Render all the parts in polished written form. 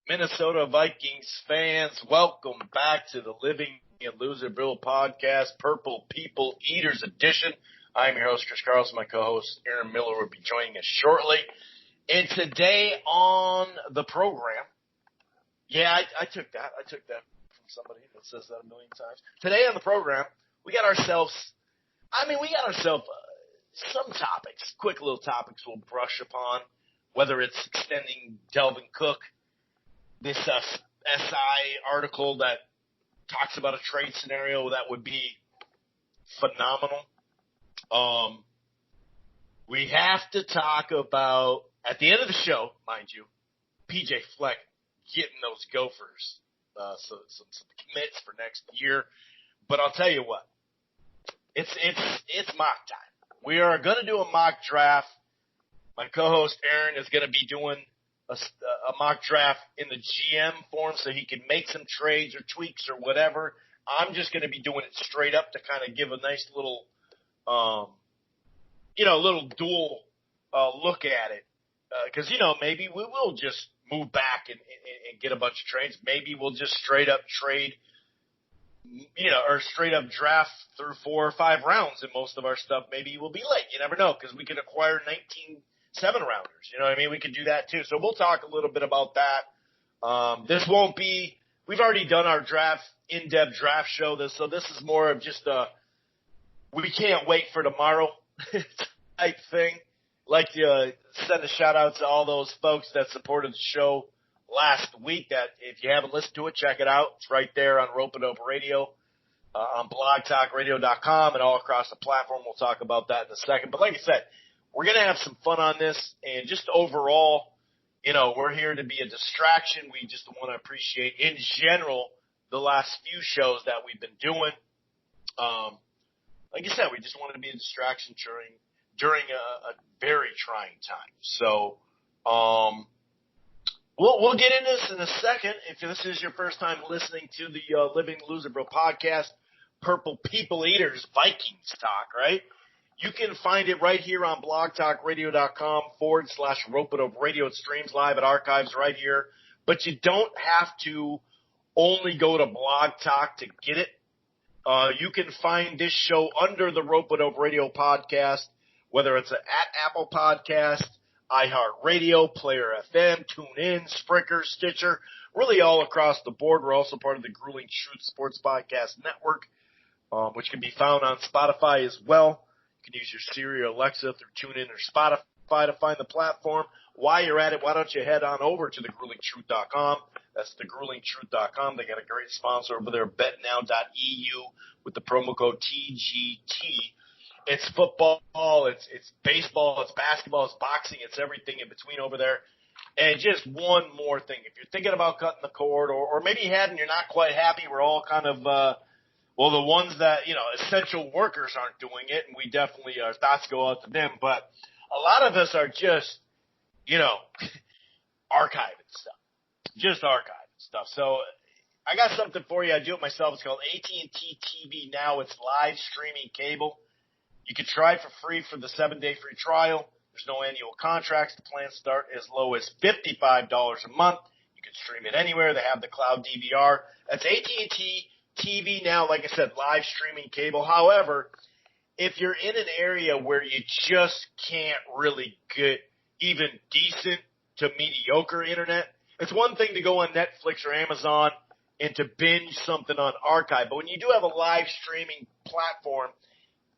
Minnesota Vikings fans, welcome back to the Living in Loserville podcast, Purple People Eaters edition. I'm your host, Chris Carlson. My co-host, Aaron Miller, will be joining us shortly. And today on the program, I took that from somebody that says that a million times. Today on the program, we got ourselves some topics, quick little topics we'll brush upon, whether it's extending Dalvin Cook, this SI article that talks about a trade scenario that would be phenomenal. We have to talk about, at the end of the show, mind you, PJ Fleck getting those Gophers some commits for next year. But I'll tell you what, it's mock time. We are going to do a mock draft. My co-host Aaron is going to be doing a mock draft in the GM form so he can make some trades or tweaks or whatever. I'm just going to be doing it straight up to kind of give a nice little, little dual look at it. Because, maybe we will just move back and get a bunch of trades. Maybe we'll just straight up trade, or straight up draft through 4 or 5 rounds, and most of our stuff maybe will be late. You never know, because we could acquire 19 7-rounders. You know what I mean? We could do that too. So we'll talk a little bit about that. This won't be – we've already done our in-depth draft show. So this is more of just a we can't wait for tomorrow type thing. Like to send a shout-out to all those folks that supported the show last week. That if you haven't listened to it, check it out. It's right there on Rope-A-Dope Radio, on blogtalkradio.com, and all across the platform. We'll talk about that in a second. But like I said, we're going to have some fun on this, and just overall, we're here to be a distraction. We just want to appreciate, in general, the last few shows that we've been doing. Like I said, we just wanted to be a distraction during a very trying time. So we'll get into this in a second. If this is your first time listening to the Living Loserville podcast, Purple People Eaters, Vikings talk, right? You can find it right here on blogtalkradio.com/Rope-A-Dope Radio. It streams live at archives right here. But you don't have to only go to Blog Talk to get it. You can find this show under the Rope-A-Dope Radio podcast, whether it's at Apple Podcast, iHeartRadio, Player FM, TuneIn, Spreaker, Stitcher, really all across the board. We're also part of the Grueling Truth Sports Podcast Network, which can be found on Spotify as well. You can use your Siri or Alexa through TuneIn or Spotify to find the platform. While you're at it, why don't you head on over to thegruelingtruth.com. That's thegruelingtruth.com. They got a great sponsor over there, betnow.eu, with the promo code TGT. It's football, it's baseball, it's basketball, it's boxing, it's everything in between over there. And just one more thing. If you're thinking about cutting the cord, or maybe you had and you're not quite happy, we're all kind of the ones that, essential workers aren't doing it, and we definitely, our thoughts go out to them. But a lot of us are just, archiving stuff. Just archiving stuff. So I got something for you. I do it myself. It's called AT&T TV Now. It's live streaming cable. You can try it for free for the 7-day free trial. There's no annual contracts. The plans start as low as $55 a month. You can stream it anywhere. They have the cloud DVR. That's AT&T TV Now, like I said, live streaming cable. However, if you're in an area where you just can't really get even decent to mediocre internet, it's one thing to go on Netflix or Amazon and to binge something on archive. But when you do have a live streaming platform,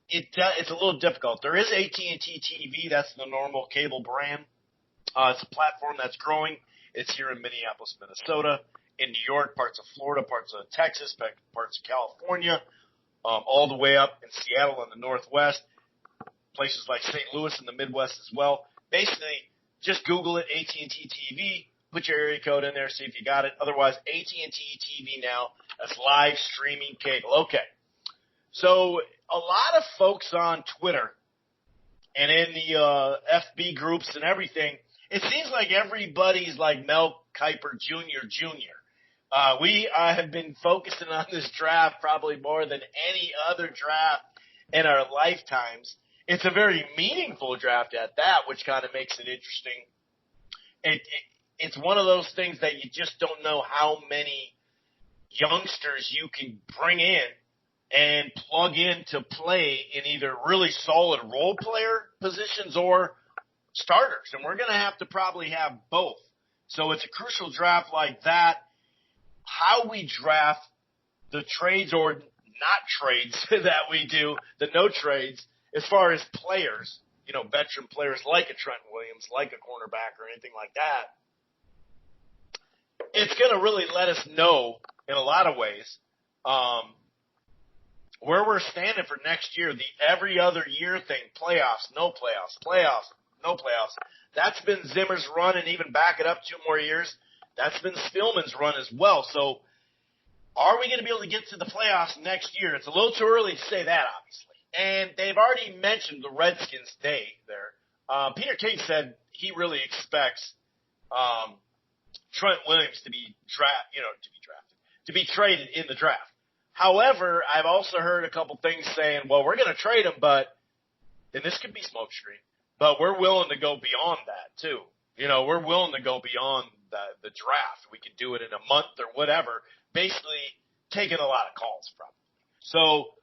it's a little difficult. There is AT&T TV. That's the normal cable brand. It's a platform that's growing. It's here in Minneapolis, Minnesota, in New York, parts of Florida, parts of Texas, parts of California, all the way up in Seattle in the Northwest, places like St. Louis in the Midwest as well. Basically, just Google it, AT&T TV, put your area code in there, see if you got it. Otherwise, AT&T TV Now, that's live streaming cable. Okay. So a lot of folks on Twitter and in the FB groups and everything, it seems like everybody's like Mel Kiper Jr. We have been focusing on this draft probably more than any other draft in our lifetimes. It's a very meaningful draft at that, which kind of makes it interesting. it's one of those things that you just don't know how many youngsters you can bring in and plug in to play in either really solid role player positions or starters. And we're going to have to probably have both. So it's a crucial draft like that. How we draft the trades or not trades that we do, the no trades, as far as players, you know, veteran players like a Trent Williams, like a cornerback or anything like that, it's going to really let us know in a lot of ways where we're standing for next year. The every other year thing, playoffs, no playoffs. That's been Zimmer's run, and even back it up 2 more years, that's been Stillman's run as well. So are we going to be able to get to the playoffs next year? It's a little too early to say that, obviously. And they've already mentioned the Redskins' day there. Peter King said he really expects Trent Williams to be traded in the draft. However, I've also heard a couple things saying, well, we're going to trade him, but and this could be smokescreen, but we're willing to go beyond that too. You know, we're willing to go beyond the draft. We could do it in a month or whatever. Basically, taking a lot of calls probably. So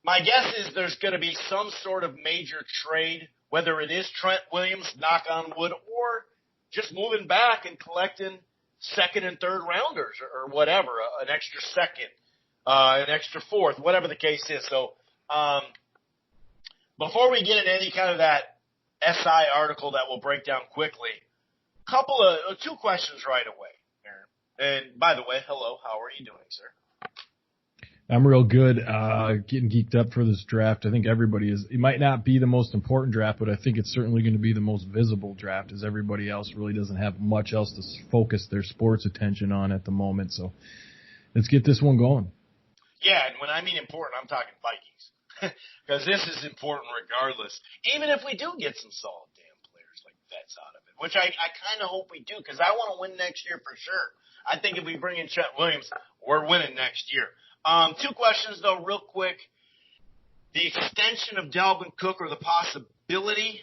my guess is there's going to be some sort of major trade, whether it is Trent Williams, knock on wood, or just moving back and collecting second and third rounders or whatever, an extra second, an extra fourth, whatever the case is. So before we get into any kind of that SI article that we'll break down quickly, two questions right away, Aaron. And by the way, hello, how are you doing, sir? I'm real good, getting geeked up for this draft. I think everybody is. It might not be the most important draft, but I think it's certainly going to be the most visible draft, as everybody else really doesn't have much else to focus their sports attention on at the moment. So let's get this one going. Yeah, and when I mean important, I'm talking Vikings. Because this is important regardless. Even if we do get some solid damn players like vets out of it, which I kind of hope we do, because I want to win next year for sure. I think if we bring in Trent Williams, we're winning next year. 2 questions, though, real quick. The extension of Dalvin Cook or the possibility.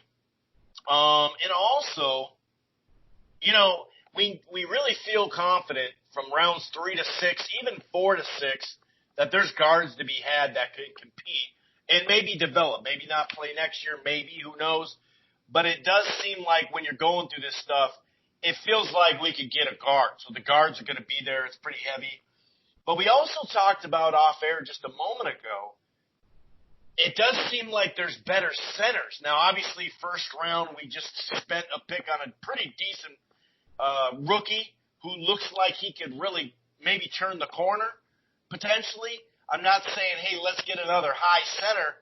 And also, you know, we really feel confident from rounds 3 to 6, even 4 to 6, that there's guards to be had that can compete and maybe develop. Maybe not play next year, maybe, who knows. But it does seem like when you're going through this stuff, it feels like we could get a guard. So the guards are going to be there. It's pretty heavy. But we also talked about off air just a moment ago, it does seem like there's better centers. Now, obviously, first round, we just spent a pick on a pretty decent rookie who looks like he could really maybe turn the corner, potentially. I'm not saying, hey, let's get another high center,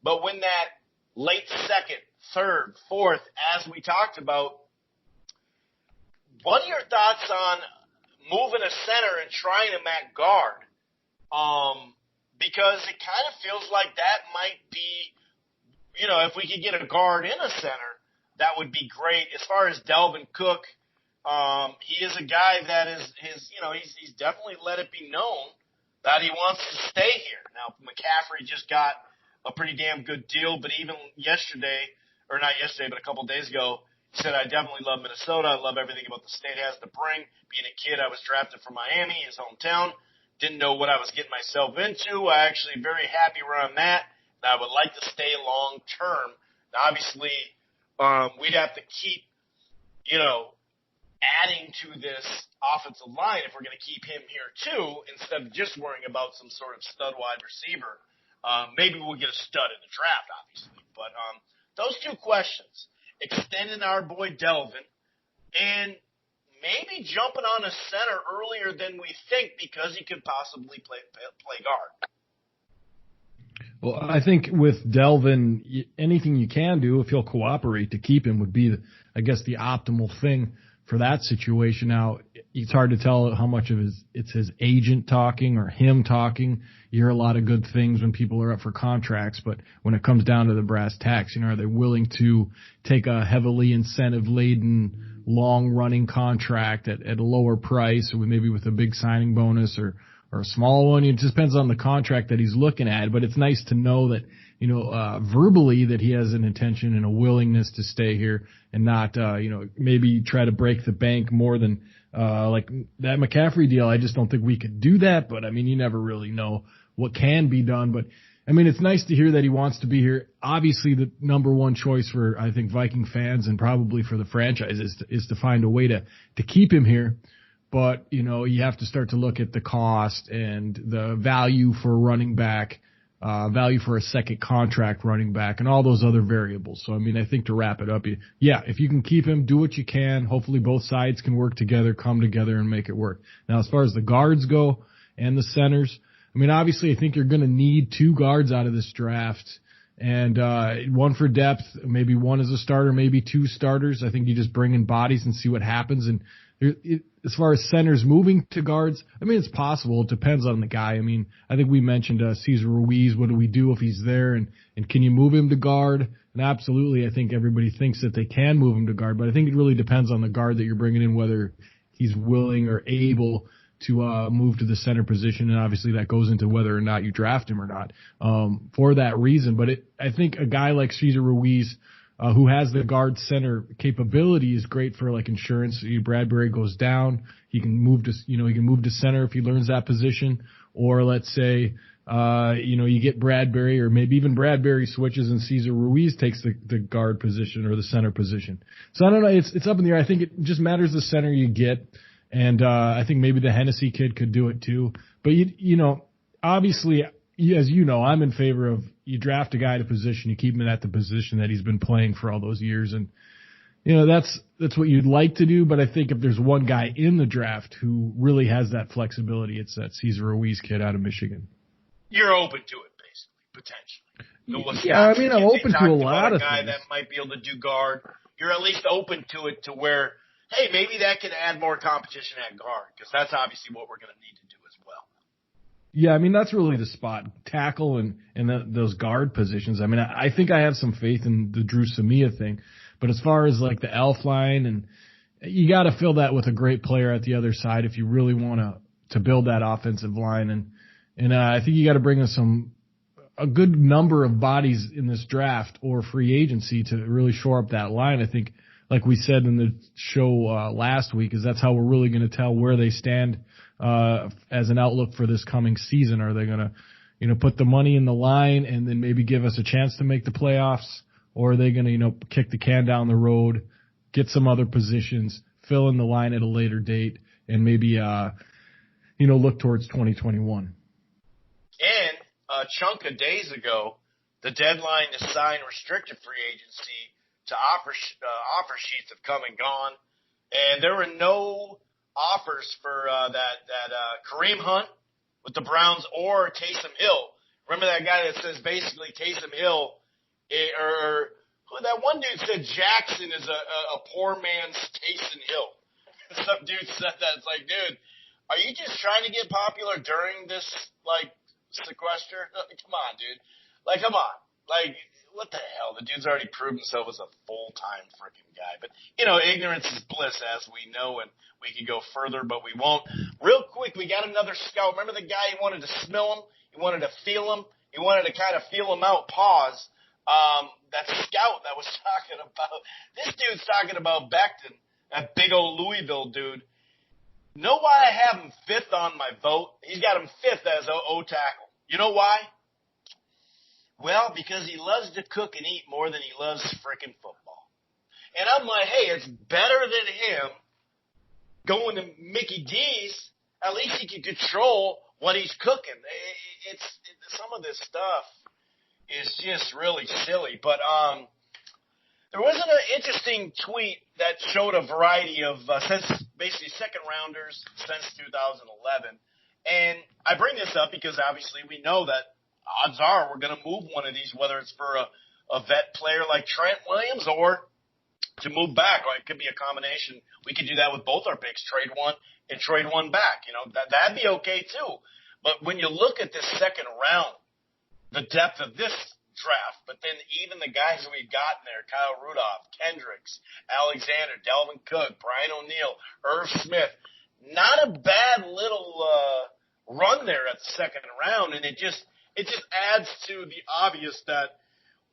but when that late second, third, fourth, as we talked about, what are your thoughts on moving a center and trying him at guard? Because it kind of feels like that might be, you know, if we could get a guard in a center, that would be great. As far as Dalvin Cook, he is a guy that he's definitely let it be known that he wants to stay here. Now, McCaffrey just got a pretty damn good deal, but even yesterday, or not yesterday, but a couple days ago, he said, I definitely love Minnesota. I love everything about the state has to bring. Being a kid, I was drafted from Miami, his hometown. Didn't know what I was getting myself into. I'm actually very happy where I'm at, and I would like to stay long term. Now, obviously, we'd have to keep, adding to this offensive line if we're going to keep him here too, instead of just worrying about some sort of stud wide receiver. Maybe we'll get a stud in the draft, obviously. But those 2 questions. Extending our boy Dalvin, and maybe jumping on a center earlier than we think because he could possibly play guard. Well, I think with Dalvin, anything you can do if he'll cooperate to keep him would be, the optimal thing for that situation. Now, it's hard to tell how much of it's his agent talking or him talking. You hear a lot of good things when people are up for contracts, but when it comes down to the brass tacks, are they willing to take a heavily incentive-laden, long-running contract at a lower price, or maybe with a big signing bonus or a small one? It just depends on the contract that he's looking at, but it's nice to know that, verbally that he has an intention and a willingness to stay here and not, maybe try to break the bank more than, like that McCaffrey deal. I just don't think we could do that, but I mean, you never really know what can be done, but I mean, it's nice to hear that he wants to be here. Obviously, the number one choice for, I think, Viking fans and probably for the franchise is to find a way to keep him here. But, you have to start to look at the cost and the value for a running back, value for a second contract running back, and all those other variables. So, I mean, I think to wrap it up, if you can keep him, do what you can. Hopefully both sides can work together, come together, and make it work. Now, as far as the guards go and the centers, I mean, obviously, I think you're going to need 2 guards out of this draft, and one for depth, maybe one as a starter, maybe 2 starters. I think you just bring in bodies and see what happens. And as far as centers moving to guards, I mean, it's possible. It depends on the guy. I mean, I think we mentioned Cesar Ruiz. What do we do if he's there, and can you move him to guard? And absolutely, I think everybody thinks that they can move him to guard, but I think it really depends on the guard that you're bringing in, whether he's willing or able to move to the center position, and obviously that goes into whether or not you draft him or not for that reason. But I think a guy like Cesar Ruiz, who has the guard center capability, is great for like insurance. Bradbury goes down, he can move to center if he learns that position. Or let's say you get Bradbury, or maybe even Bradbury switches and Cesar Ruiz takes the guard position or the center position. So I don't know, it's up in the air. I think it just matters the center you get. And I think maybe the Hennessy kid could do it too. But, obviously, as you know, I'm in favor of you draft a guy at a position, you keep him at the position that he's been playing for all those years. And, that's what you'd like to do. But I think if there's one guy in the draft who really has that flexibility, it's that Cesar Ruiz kid out of Michigan. You're open to it, basically, potentially. Yeah, I mean, I'm open to a lot of guy things. That might be able to do guard. You're at least open to it to where, hey, maybe that can add more competition at guard, because that's obviously what we're going to need to do as well. Yeah, I mean, that's really the spot, tackle and those guard positions. I mean, I think I have some faith in the Drew Samia thing, but as far as like the elf line, and you got to fill that with a great player at the other side if you really want to build that offensive line. And I think you got to bring in a good number of bodies in this draft or free agency to really shore up that line. I think, like we said in the show last week, is that's how we're really going to tell where they stand as an outlook for this coming season. Are they going to, put the money in the line and then maybe give us a chance to make the playoffs, or are they going to, kick the can down the road, get some other positions, fill in the line at a later date, and maybe look towards 2021. And a chunk of days ago, the deadline to sign restricted free agency to offer sheets have come and gone, and there were no offers for that Kareem Hunt with the Browns or Taysom Hill. Remember that guy that says basically Taysom Hill, or that one dude said Jackson is a poor man's Taysom Hill. Some dude said that. It's like, dude, are you just trying to get popular during this sequester? Come on, dude. Come on. What the hell? The dude's already proved himself as a full-time freaking guy. But, ignorance is bliss, as we know, and we can go further, but we won't. Real quick, we got another scout. Remember the guy who wanted to smell him? He wanted to feel him? He wanted to kind of feel him out, pause. That scout that was talking about, this dude's talking about Becton, that big old Louisville dude. Know why I have him 5th on my vote? He's got him 5th as O tackle. You know why? Well, because he loves to cook and eat more than he loves frickin' football. And I'm like, hey, it's better than him going to Mickey D's. At least he can control what he's cooking. Some of this stuff is just really silly. But there was an interesting tweet that showed a variety of basically second-rounders since 2011. And I bring this up because obviously we know that odds are we're going to move one of these, whether it's for a vet player like Trent Williams or to move back. Or it could be a combination. We could do that with both our picks, trade one and trade one back. That'd be okay too. But when you look at this second round, the depth of this draft, but then even the guys we got in there, Kyle Rudolph, Kendricks, Alexander, Dalvin Cook, Brian O'Neill, Irv Smith, not a bad little run there at the second round, and it just it just adds to the obvious that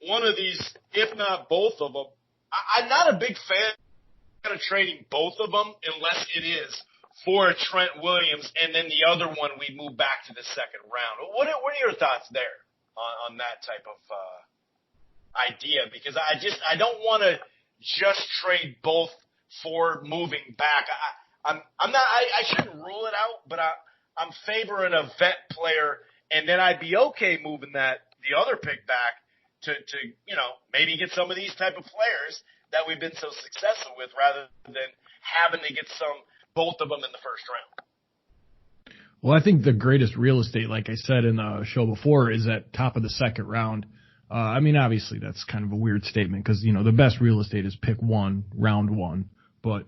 one of these, if not both of them, I'm not a big fan of trading both of them unless it is for a Trent Williams, and then the other one we move back to the second round. What are your thoughts there on that type of idea? Because I don't want to just trade both for moving back. I shouldn't rule it out, but I'm favoring a vet player, and then I'd be okay moving the other pick back to maybe get some of these type of players that we've been so successful with, rather than having to get both of them in the first round. Well, I think the greatest real estate, like I said in the show before, is at top of the second round. Obviously that's kind of a weird statement because, the best real estate is pick one, round one. But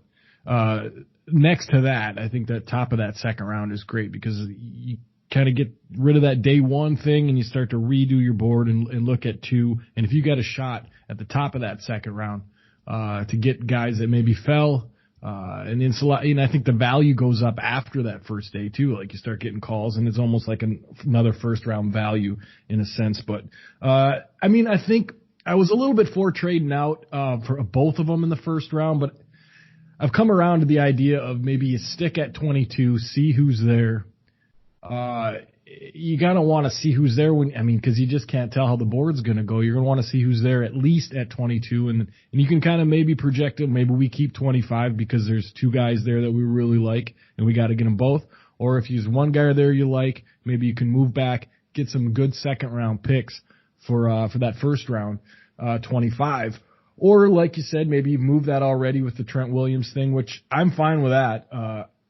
next to that, I think that top of that second round is great because you kind of get rid of that day one thing and you start to redo your board and look at two. And if you got a shot at the top of that second round to get guys that maybe fell, and I think the value goes up after that first day too. Like you start getting calls, and it's almost like another first round value in a sense. But I think I was a little bit for trading out for both of them in the first round, but I've come around to the idea of maybe you stick at 22, see who's there. You gotta want to see who's there because you just can't tell how the board's gonna go. You're gonna want to see who's there at least at 22, and you can kind of maybe project it. Maybe we keep 25 because there's two guys there that we really like, and we got to get them both. Or if there's one guy there you like, maybe you can move back, get some good second round picks for that first round, 25. Or like you said, maybe you've moved that already with the Trent Williams thing, which I'm fine with that.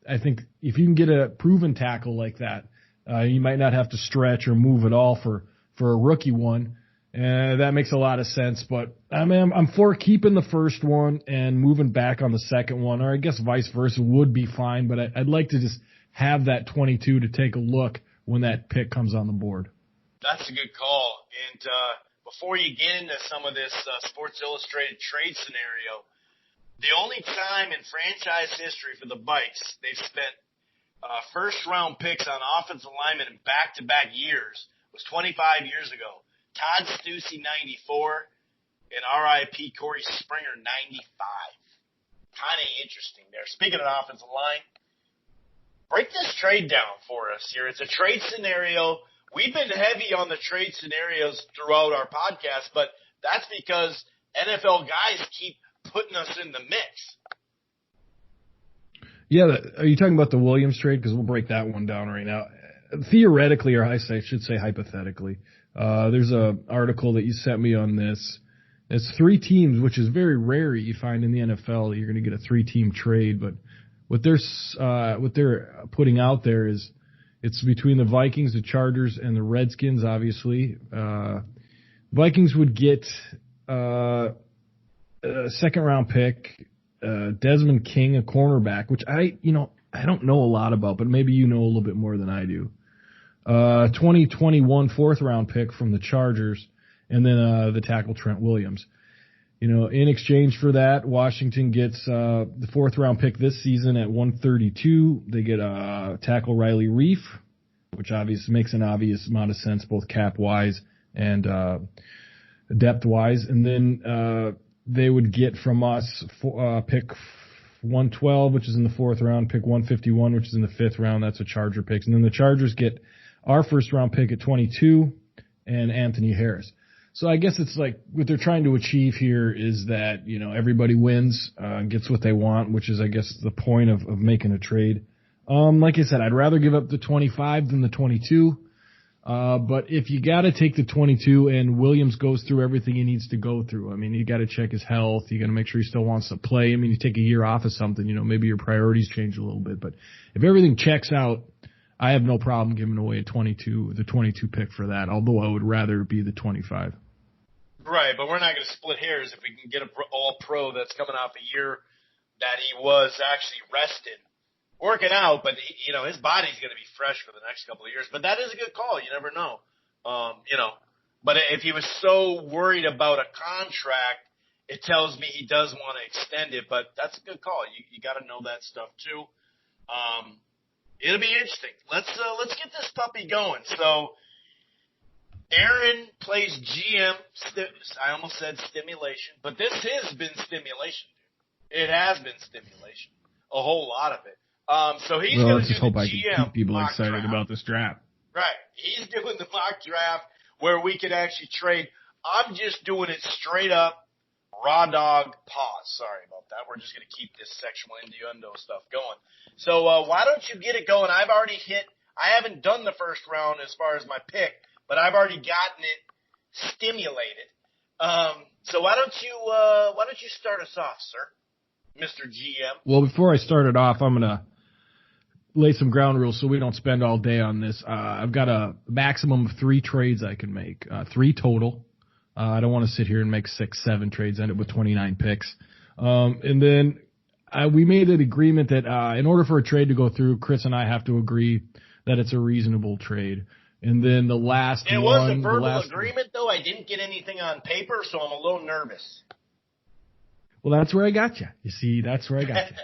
I think if you can get a proven tackle like that, you might not have to stretch or move at all for a rookie one. That makes a lot of sense. But I'm for keeping the first one and moving back on the second one, or I guess vice versa would be fine. But I'd like to just have that 22 to take a look when that pick comes on the board. That's a good call. And before you get into some of this Sports Illustrated trade scenario, the only time in franchise history for the Vikes they've spent first-round picks on offensive linemen in back-to-back years was 25 years ago. Todd Stussy, 94, and R.I.P. Corey Springer, 95. Kind of interesting there. Speaking of offensive line, break this trade down for us here. It's a trade scenario. We've been heavy on the trade scenarios throughout our podcast, but that's because NFL guys keep putting us in the mix. Yeah, are you talking about the Williams trade? Because we'll break that one down right now. Theoretically, or I should say hypothetically, there's an article that you sent me on this. It's 3 teams, which is very rare you find in the NFL. You're going to get a 3-team trade, but what they're putting out there is it's between the Vikings, the Chargers, and the Redskins. Obviously, Vikings would get a second-round pick. Desmond King, a cornerback, which I don't know a lot about, but maybe you know a little bit more than I do. 2021 4th-round pick from the Chargers, and then the tackle Trent Williams. In exchange for that, Washington gets the 4th-round pick this season at 132. They get tackle Riley Reif, which obviously makes an obvious amount of sense, both cap-wise and depth-wise. And then they would get from us pick 112, which is in the 4th round, pick 151, which is in the 5th round. That's a Charger pick. And then the Chargers get our 1st-round pick at 22 and Anthony Harris. So I guess it's like what they're trying to achieve here is that, everybody wins, gets what they want, which is, I guess, the point of making a trade. Like I said, I'd rather give up the 25 than the 22. But if you got to take the 22 and Williams goes through everything he needs to go through, you got to check his health. You got to make sure he still wants to play. You take a year off of something, maybe your priorities change a little bit. But if everything checks out, I have no problem giving away the 22 pick for that, although I would rather it be the 25. Right, but we're not going to split hairs if we can get an all-pro that's coming off a year that he was actually rested. Working out, but his body's going to be fresh for the next couple of years. But that is a good call. You never know. But if he was so worried about a contract, it tells me he does want to extend it. But that's a good call. You got to know that stuff too. It'll be interesting. Let's get this puppy going. So Aaron plays GM. I almost said stimulation, but this has been stimulation. It has been stimulation. A whole lot of it. So he's going to do the GM. Let's just hope I can keep people excited draft. about this draft. Right. He's doing the mock draft where we could actually trade. I'm just doing it straight up, raw dog pause. Sorry about that. We're just going to keep this sexual innuendo stuff going. So why don't you get it going? I haven't done the first round as far as my pick, but I've already gotten it stimulated. So why don't you start us off, sir, Mr. GM? Well, before I start it off, I'm gonna lay some ground rules so we don't spend all day on this. I've got a maximum of 3 trades I can make, 3 total. I don't want to sit here and make 6, 7 trades, end up with 29 picks. And then we made an agreement that in order for a trade to go through, Chris and I have to agree that it's a reasonable trade. And then the last one. It was a verbal agreement, though. I didn't get anything on paper, so I'm a little nervous. Well, that's where I got you. You see, that's where I got you.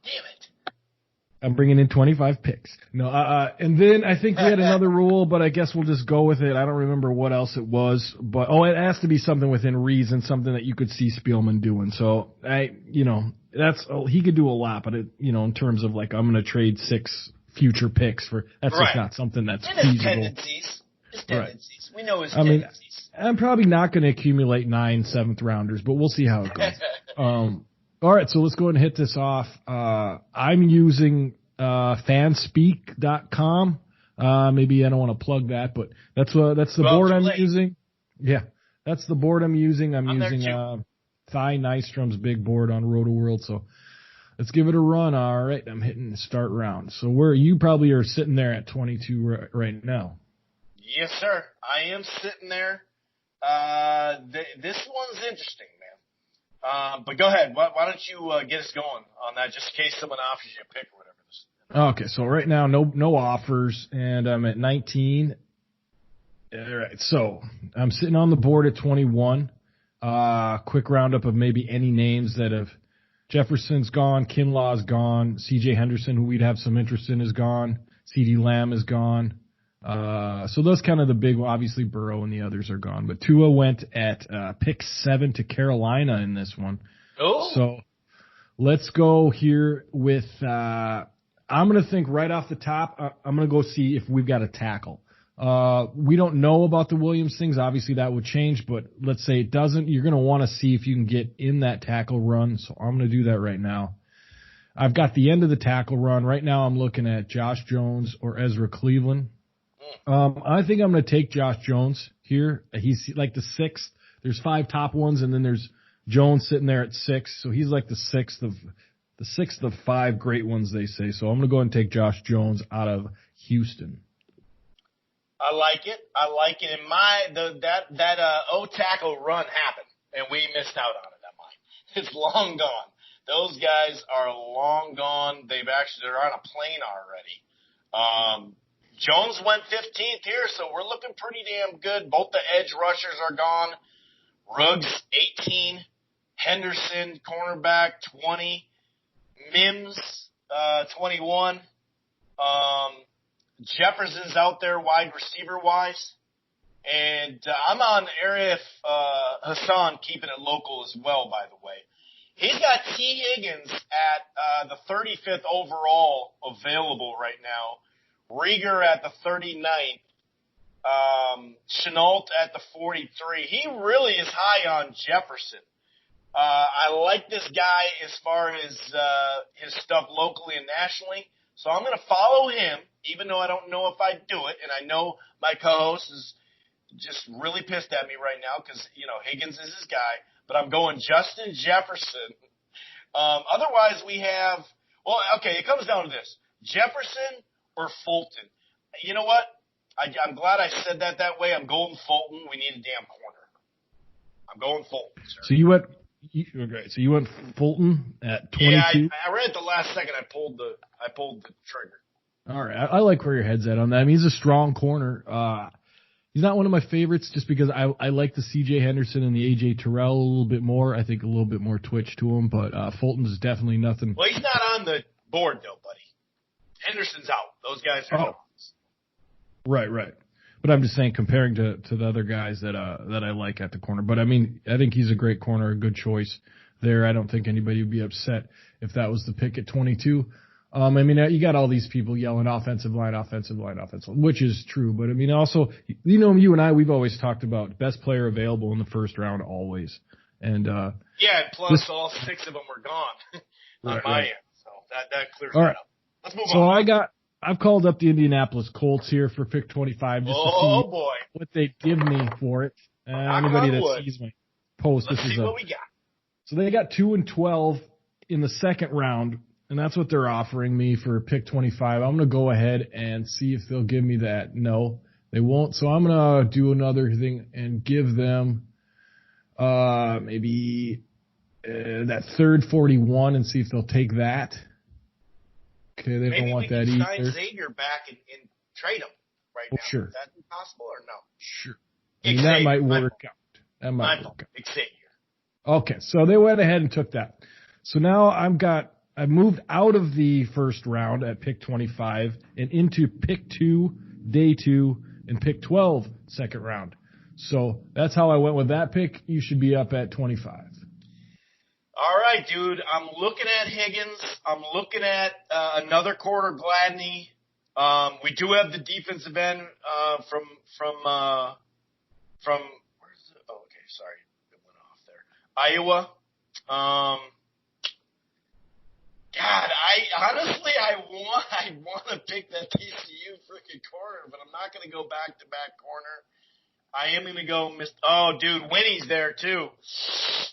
Damn it. I'm bringing in 25 picks. No, and then I think we had another rule, but I guess we'll just go with it. I don't remember what else it was, but it has to be something within reason, something that you could see Spielman doing. So he could do a lot, but in terms of like I'm going to trade 6 future picks that's just not something that's feasible. His tendencies. Right. We know his tendencies. I'm probably not going to accumulate 9 7th rounders, but we'll see how it goes. All right, so let's go ahead and hit this off. I'm using fanspeak.com. Maybe I don't want to plug that, but that's the board I'm using. Yeah, that's the board I'm using. I'm using Thigh Nystrom's big board on Roto-World, so let's give it a run. All right, I'm hitting start round. So you probably are sitting there at 22 right now. Yes, sir. I am sitting there. This one's interesting, man. But go ahead. Why don't you get us going on that, just in case someone offers you a pick or whatever. Okay, so right now, no offers, and I'm at 19. All right, so I'm sitting on the board at 21. Quick roundup of maybe any names that have. Jefferson's gone, Kinlaw's gone, C.J. Henderson, who we'd have some interest in, is gone. C.D. Lamb is gone. So those kind of the big, obviously Burrow and the others are gone. But Tua went at pick 7 to Carolina in this one. Oh. So let's go here with I'm going to think right off the top, I'm going to go see if we've got a tackle. We don't know about the Williams things. Obviously that would change, but let's say it doesn't. You're going to want to see if you can get in that tackle run. So I'm going to do that right now. I've got the end of the tackle run. Right now I'm looking at Josh Jones or Ezra Cleveland. I think I'm going to take Josh Jones here. He's like the 6th. There's 5 top ones, and then there's Jones sitting there at 6. So he's like the 6th of 5 great ones, they say. So I'm going to go ahead and take Josh Jones out of Houston. I like it. And that O-tackle run happened, and we missed out on it. It's long gone. Those guys are long gone. They're on a plane already. Jones went 15th here, so we're looking pretty damn good. Both the edge rushers are gone. Ruggs 18, Henderson cornerback 20, Mims 21. Jefferson's out there wide receiver wise. And I'm on Arif Hassan, keeping it local as well, by the way. He's got T. Higgins at the 35th overall available right now. Rieger at the 39th. Chenault at the 43. He really is high on Jefferson. I like this guy as far as his stuff locally and nationally. So I'm going to follow him, even though I don't know if I do it. And I know my co-host is just really pissed at me right now because, Higgins is his guy. But I'm going Justin Jefferson. Otherwise, we have – it comes down to this. Jefferson or Fulton. You know what? I'm glad I said that way. I'm going Fulton. We need a damn corner. I'm going Fulton, sir. So you went Fulton at 22? Yeah, I read it the last second. I pulled the trigger. All right. I like where your head's at on that. I mean, he's a strong corner. He's not one of my favorites just because I like the C.J. Henderson and the A.J. Terrell a little bit more. I think a little bit more twitch to him, but Fulton's definitely nothing. Well, he's not on the board, though, buddy. Henderson's out. Those guys are out. Right. But I'm just saying, comparing to the other guys that I like at the corner. But I mean, I think he's a great corner, a good choice there. I don't think anybody would be upset if that was the pick at 22. I mean, you got all these people yelling offensive line, which is true. But I mean, also, you and I, we've always talked about best player available in the first round always. And plus all 6 of them were gone on my end, so that clears that up. Let's move on. So I've called up the Indianapolis Colts here for pick 25 just to see what they give me for it. Anybody that sees my post, let's see what we got. So they got 2 and 12 in the second round. And that's what they're offering me for pick 25. I'm going to go ahead and see if they'll give me that. No, they won't. So I'm going to do another thing and give them maybe that third 41 and see if they'll take that. Okay, they don't want that either. Maybe we can sign Xavier back and trade him right now. Sure. Is that possible or no? Sure. I mean, that might work out. That might work out. Xavier. Okay, so they went ahead and took that. So now I've moved out of the first round at pick 25 and into pick 2, day 2, and pick 12, second round. So that's how I went with that pick. You should be up at 25. All right, dude. I'm looking at Higgins. I'm looking at another quarter Gladney. We do have the defensive end from where's it? Oh, okay, sorry, it went off there. Iowa. God, I want to pick that TCU freaking corner, but I'm not going to go back-to-back corner. I am going to go dude, Winnie's there too.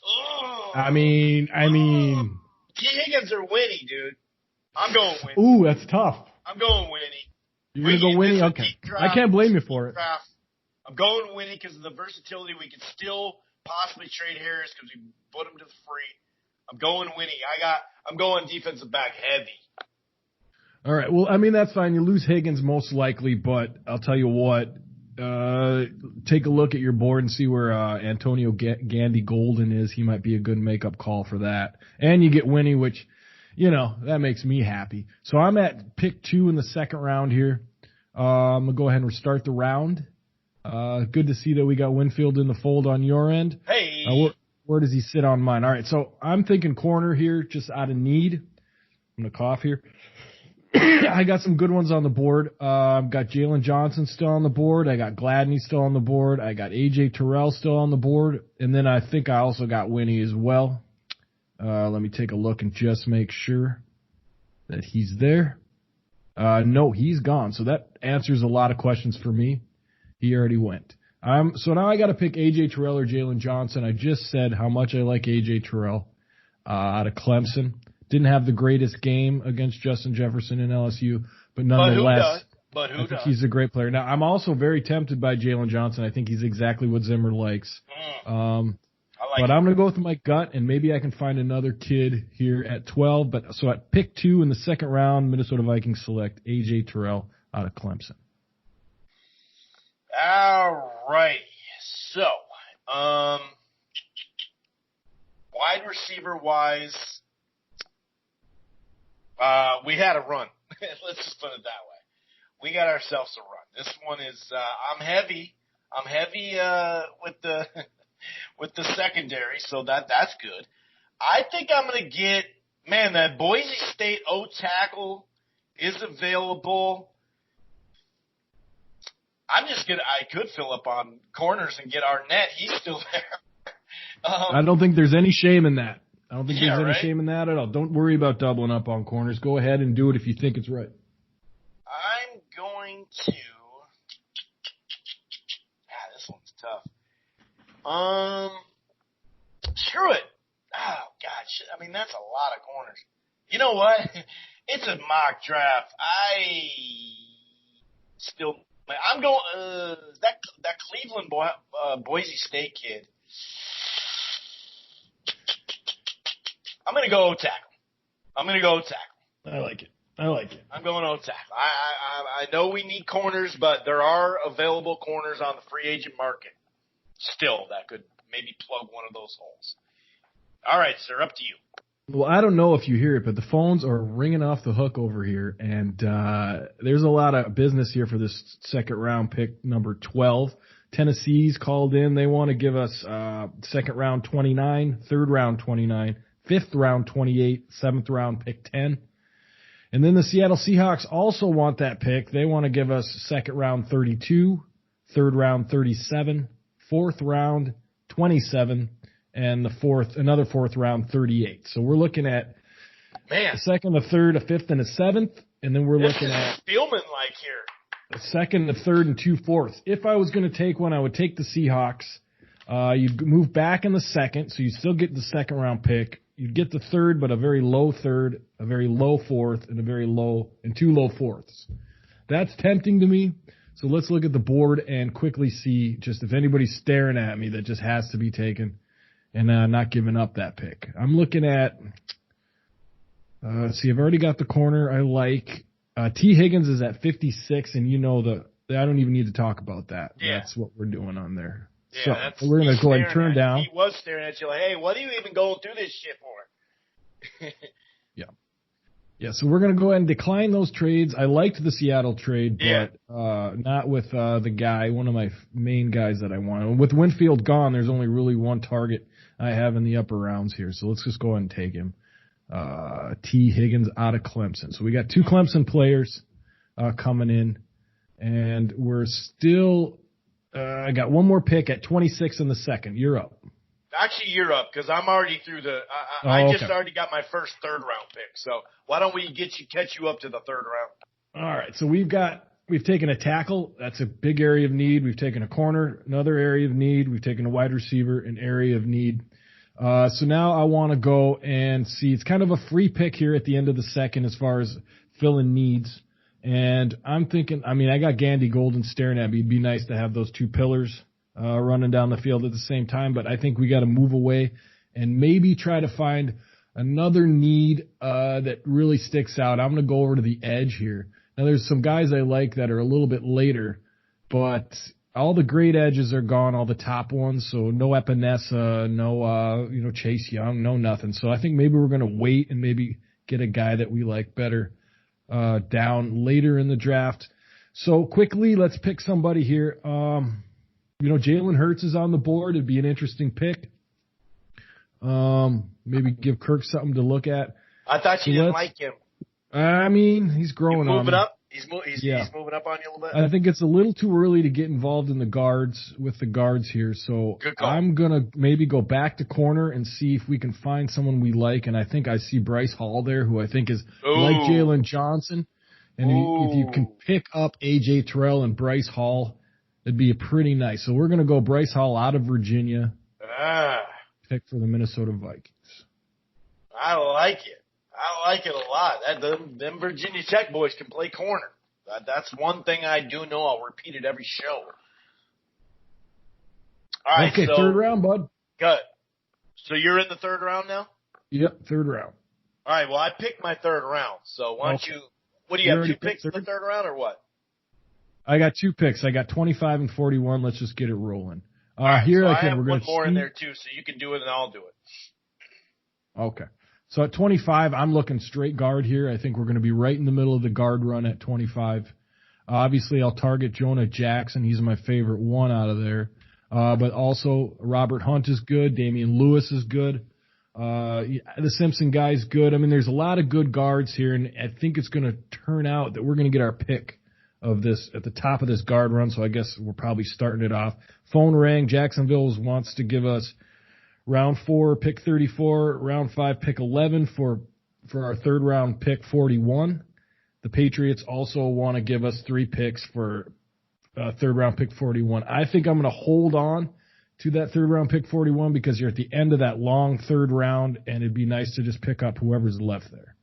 Oh, I mean. T. Higgins or Winnie, dude? I'm going Winnie. Ooh, that's tough. I'm going Winnie. You're going to go Winnie? Okay. I can't blame you for it. Draft. I'm going Winnie because of the versatility. We could still possibly trade Harris because we put him to the free. I'm going Winnie. I'm going defensive back heavy. All right. Well, I mean, that's fine. You lose Higgins most likely, but I'll tell you what. Take a look at your board and see where Antonio Gandy Golden is. He might be a good makeup call for that. And you get Winnie, which, that makes me happy. So I'm at pick 2 in the second round here. I'm going to go ahead and restart the round. Good to see that we got Winfield in the fold on your end. Hey. Where does he sit on mine? All right, so I'm thinking corner here, just out of need. I'm going to cough here. I got some good ones on the board. I've got Jalen Johnson still on the board. I got Gladney still on the board. I got A.J. Terrell still on the board. And then I think I also got Winnie as well. Let me take a look and just make sure that he's there. No, he's gone. So that answers a lot of questions for me. He already went. So now I got to pick A.J. Terrell or Jalen Johnson. I just said how much I like A.J. Terrell out of Clemson. Didn't have the greatest game against Justin Jefferson in LSU, but nonetheless, I think he's a great player. Now, I'm also very tempted by Jalen Johnson. I think he's exactly what Zimmer likes. But I'm going to go with my gut, and maybe I can find another kid here at 12. But so at pick 2 in the second round, Minnesota Vikings select A.J. Terrell out of Clemson. All right. So, wide receiver wise, we had a run. Let's just put it that way. We got ourselves a run. This one is I'm heavy with the with the secondary, so that's good. I think I'm gonna get that Boise State O tackle is available. I could fill up on corners and get Arnett. He's still there. I don't think there's any shame in that. I don't think there's any shame in that at all. Don't worry about doubling up on corners. Go ahead and do it if you think it's right. I'm going to. This one's tough. Screw it. Oh, God. I mean, that's a lot of corners. You know what? It's a mock draft. I'm going that Cleveland Boise State kid. I'm going to go tackle. I like it. I'm going tackle. I know we need corners, but there are available corners on the free agent market still that could maybe plug one of those holes. All right, sir, up to you. Well, I don't know if you hear it, but the phones are ringing off the hook over here, and there's a lot of business here for this second round pick, number 12. Tennessee's called in. They want to give us second round 29, third round 29, fifth round 28, seventh round pick 10. And then the Seattle Seahawks also want that pick. They want to give us second round 32, third round 37, fourth round 27, and another fourth round 38. So we're looking at a second, a third, a fifth, and a seventh, and then we're looking at Spielman-like here. A second, a third, and 2 fourths. If I was going to take one, I would take the Seahawks. You'd move back in the second, so you still get the second round pick. You'd get the third, but a very low third, a very low fourth, and two low fourths. That's tempting to me. So let's look at the board and quickly see just if anybody's staring at me that just has to be taken and not giving up that pick. I'm looking at, I've already got the corner I like. T. Higgins is at 56, and I don't even need to talk about that. Yeah. That's what we're doing on there. Yeah, so we're going to go ahead and turn down. He was staring at you like, hey, what are you even going through this shit for? Yeah, so we're going to go ahead and decline those trades. I liked the Seattle trade, but not with the guy, one of my main guys that I want. With Winfield gone, there's only really one target I have in the upper rounds here, so let's just go ahead and take him. T. Higgins out of Clemson. So we got 2 Clemson players coming in, and we're still I got one more pick at 26 in the second. You're up. Actually, you're up because I'm already through the I just already got my first third round pick. So why don't we catch you up to the third round? All right. So we've taken a tackle. That's a big area of need. We've taken a corner, another area of need. We've taken a wide receiver, an area of need. So now I want to go and see. It's kind of a free pick here at the end of the second as far as filling needs. And I'm thinking, I got Gandy Golden staring at me. It'd be nice to have those 2 pillars running down the field at the same time. But I think we got to move away and maybe try to find another need that really sticks out. I'm going to go over to the edge here. Now, there's some guys I like that are a little bit later, but all the great edges are gone, all the top ones. So no Epinesa, no Chase Young, no nothing. So I think maybe we're going to wait and maybe get a guy that we like better down later in the draft. So quickly, let's pick somebody here. Jalen Hurts is on the board. It'd be an interesting pick. Maybe give Kirk something to look at. I thought you didn't like him. He's growing on me. Up? He's moving up on you a little bit? I think it's a little too early to get involved in the guards here. So I'm going to maybe go back to corner and see if we can find someone we like. And I think I see Bryce Hall there, who I think is like Jalen Johnson. And if you can pick up A.J. Terrell and Bryce Hall, it'd be pretty nice. So we're going to go Bryce Hall out of Virginia. Pick for the Minnesota Vikings. I like it. I like it a lot. Them Virginia Tech boys can play corner. That's one thing I do know. I'll repeat it every show. All right, okay, third round, bud. Good. So you're in the third round now? Yep, third round. All right, well, I picked my third round. So why don't you – what do you have, 2 picks in the third round or what? I got 2 picks. I got 25 and 41. Let's just get it rolling. All right, so I have one more in there too, so you can do it and I'll do it. Okay. So at 25, I'm looking straight guard here. I think we're going to be right in the middle of the guard run at 25. Obviously, I'll target Jonah Jackson. He's my favorite one out of there. But also, Robert Hunt is good. Damian Lewis is good. The Simpson guy's good. There's a lot of good guards here, and I think it's going to turn out that we're going to get our pick of this at the top of this guard run, so I guess we're probably starting it off. Phone rang. Jacksonville wants to give us round 4, pick 34, round 5, pick 11 for our third round pick 41. The Patriots also want to give us 3 picks for third round pick 41. I think I'm going to hold on to that third round pick 41 because you're at the end of that long third round, and it'd be nice to just pick up whoever's left there.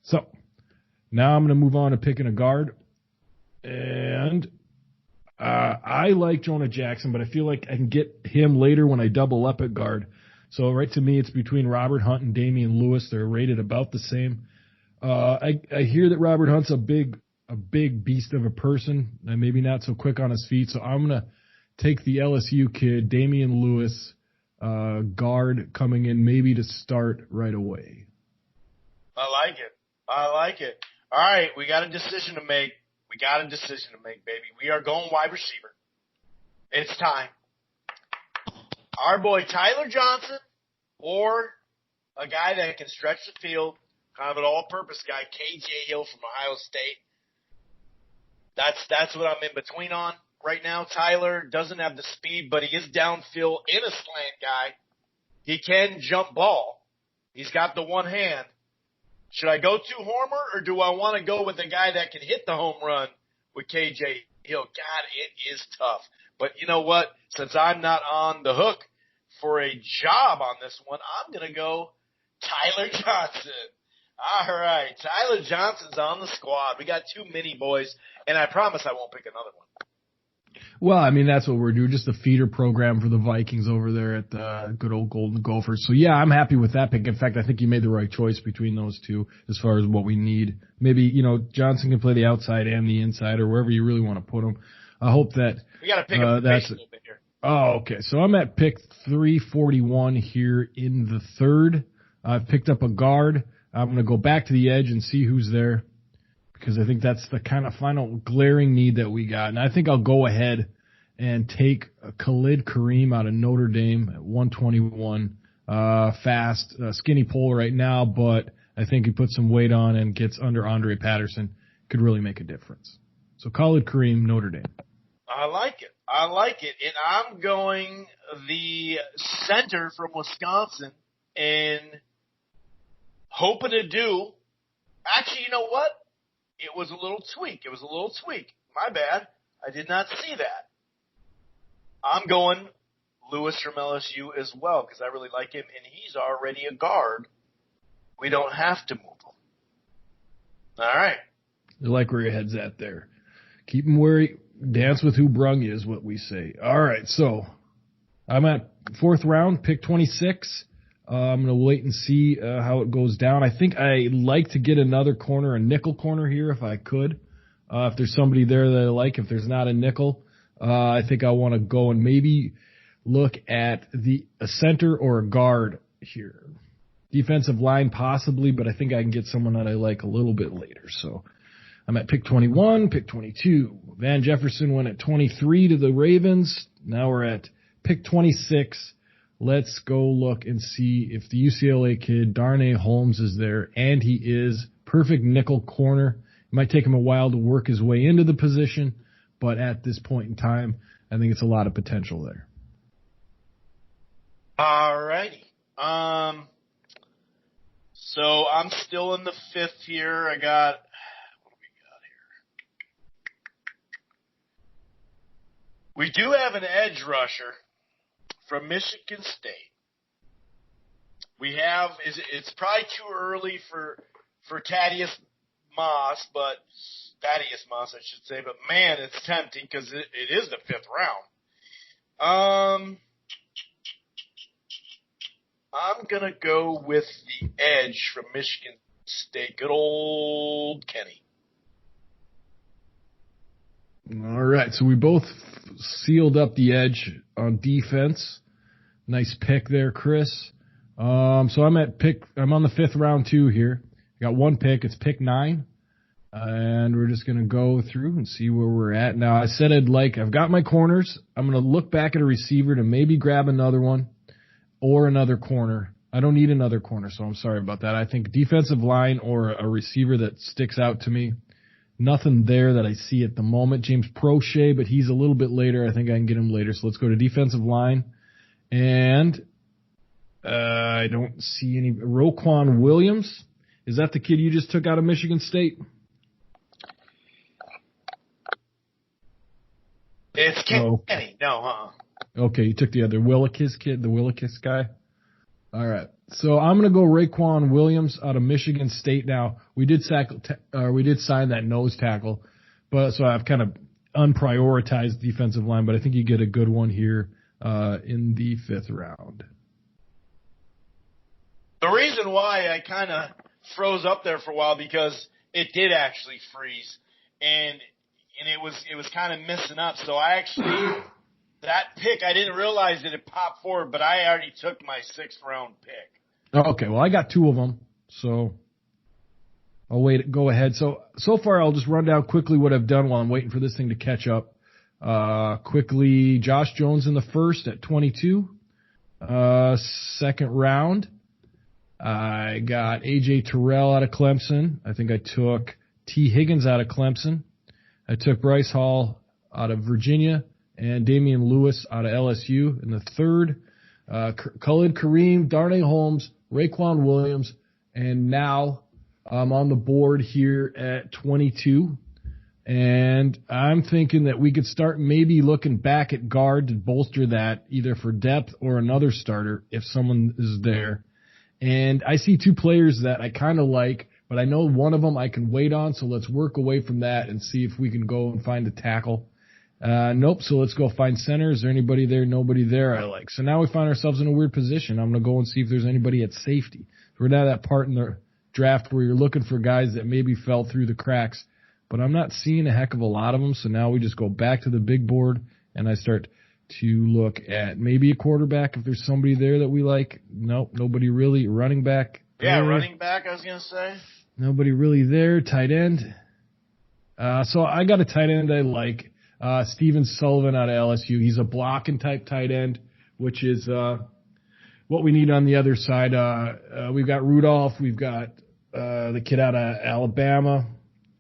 So now I'm going to move on to picking a guard. And I like Jonah Jackson, but I feel like I can get him later when I double up at guard. So right to me, it's between Robert Hunt and Damian Lewis. They're rated about the same. I hear that Robert Hunt's a big beast of a person and maybe not so quick on his feet. So I'm going to take the LSU kid, Damian Lewis, guard coming in maybe to start right away. I like it. All right, we got a decision to make. Baby. We are going wide receiver. It's time. Our boy Tyler Johnson or a guy that can stretch the field, kind of an all-purpose guy, KJ Hill from Ohio State. That's what I'm in between on right now. Tyler doesn't have the speed, but he is downfield in a slant guy. He can jump ball. He's got the one hand. Should I go to Homer, or do I want to go with a guy that can hit the home run with KJ Hill? God, it is tough. But you know what? Since I'm not on the hook for a job on this one, I'm going to go Tyler Johnson. All right, Tyler Johnson's on the squad. We got too many boys, and I promise I won't pick another one. Well, I mean, that's what we're doing, just a feeder program for the Vikings over there at good old Golden Gophers. So, yeah, I'm happy with that pick. In fact, I think you made the right choice between those two as far as what we need. Maybe, Johnson can play the outside and the inside or wherever you really want to put him. I hope that we got to pick up the pace a little bit here. Oh, okay. So I'm at pick 341 here in the third. I've picked up a guard. I'm going to go back to the edge and see who's there, because I think that's the kind of final glaring need that we got. And I think I'll go ahead and take Khalid Kareem out of Notre Dame at 121. Fast, skinny pole right now, but I think he puts some weight on and gets under Andre Patterson. Could really make a difference. So Khalid Kareem, Notre Dame. I like it. And I'm going the center from Wisconsin and hoping to do. Actually, you know what? It was a little tweak. My bad. I did not see that. I'm going Lewis from LSU as well because I really like him, and he's already a guard. We don't have to move him. All right. I like where your head's at there. Keep him where he dance with who brung you is what we say. All right, so I'm at fourth round, pick 26. I'm going to wait and see how it goes down. I think I like to get another corner, a nickel corner here if I could. If there's somebody there that I like, if there's not a nickel, I think I want to go and maybe look at a center or a guard here. Defensive line possibly, but I think I can get someone that I like a little bit later. So I'm at pick 21, pick 22. Van Jefferson went at 23 to the Ravens. Now we're at pick 26. Let's go look and see if the UCLA kid, Darnay Holmes, is there, and he is. Perfect nickel corner. It might take him a while to work his way into the position, but at this point in time, I think it's a lot of potential there. All righty. So I'm still in the fifth here. What do we got here? We do have an edge rusher from Michigan State. We have it's probably too early for Thaddeus Moss, I should say. But man, it's tempting because it is the fifth round. I'm gonna go with the edge from Michigan State. Good old Kenny. All right, so we both sealed up the edge on defense. Nice pick there, Chris. So I'm on the fifth round too here. I got one pick. It's pick 9. And we're just going to go through and see where we're at. Now, I said I've got my corners. I'm going to look back at a receiver to maybe grab another one or another corner. I don't need another corner, so I'm sorry about that. I think defensive line or a receiver that sticks out to me. Nothing there that I see at the moment. James Prochet, but he's a little bit later. I think I can get him later. So let's go to defensive line. And I don't see any. Roquan Williams. Is that the kid you just took out of Michigan State? It's Kenny. No, Okay, you took the other Willikis kid, the Willikis guy. All right. So I'm going to go Raekwon Williams out of Michigan State. Now, we did sign that nose tackle, but so I've kind of unprioritized defensive line, but I think you get a good one here in the fifth round. The reason why I kind of froze up there for a while because it did actually freeze, and it was kind of messing up. So I actually that pick, I didn't realize that it popped forward, but I already took my 6th round pick. Okay, well, I got 2 of them, so I'll go ahead. So far, I'll just run down quickly what I've done while I'm waiting for this thing to catch up. Quickly, Josh Jones in the first at 22. Second round, I got A.J. Terrell out of Clemson. I think I took T. Higgins out of Clemson. I took Bryce Hall out of Virginia and Damian Lewis out of LSU in the third. Khalid Kareem, Darnay Holmes, Raekwon Williams, and now I'm on the board here at 22. And I'm thinking that we could start maybe looking back at guard to bolster that either for depth or another starter if someone is there. And I see 2 players that I kind of like, but I know one of them I can wait on, so let's work away from that and see if we can go and find a tackle. Nope, so let's go find center. Is there anybody there? Nobody there I like. So now we find ourselves in a weird position. I'm going to go and see if there's anybody at safety. We're now at that part in the draft where you're looking for guys that maybe fell through the cracks, but I'm not seeing a heck of a lot of them. So now we just go back to the big board and I start to look at maybe a quarterback if there's somebody there that we like. Nope, nobody really. Running back. Yeah, running back, I was going to say. Nobody really there. Tight end. So I got a tight end I like. Steven Sullivan out of LSU. He's a blocking type tight end, which is what we need on the other side. We've got Rudolph. We've got the kid out of Alabama.